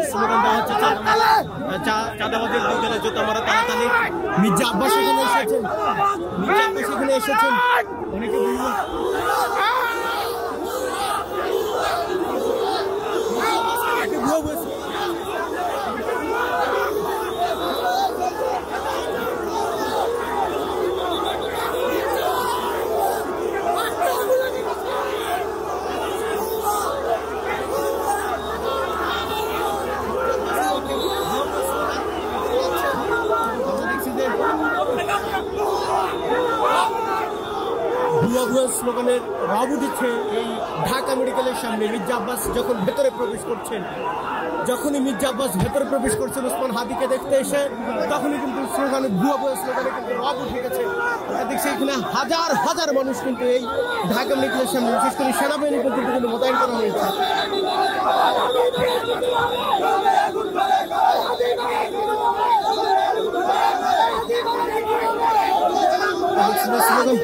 Slogan দেওয়া হচ্ছে চাঁদাবাদের বিরুদ্ধে জুতা মারা তাড়াতাড়ি। মির্জা আব্বাস এখানে এসেছেন, মির্জা আব্বাস এখানে এসেছেন। অনেকে স্লোগানের রব উঠেছে এই ঢাকা মেডিকেলের সামনে। মির্জা আব্বাস যখন ভেতরে প্রবেশ করছেন, যখনই মির্জা আব্বাস ভেতরে প্রবেশ করছেন ওসমান হাদিকে দেখতে এসে, তখনই কিন্তু স্লোগানে ভুয়া স্লোগানে কিন্তু রব উঠে গেছে। দেখছি এখানে হাজার হাজার মানুষ কিন্তু এই ঢাকা মেডিকেলের সামনে, বিশেষ করে সেনাবাহিনী কিন্তু মোতায়েন করা হয়েছে। স্লোগান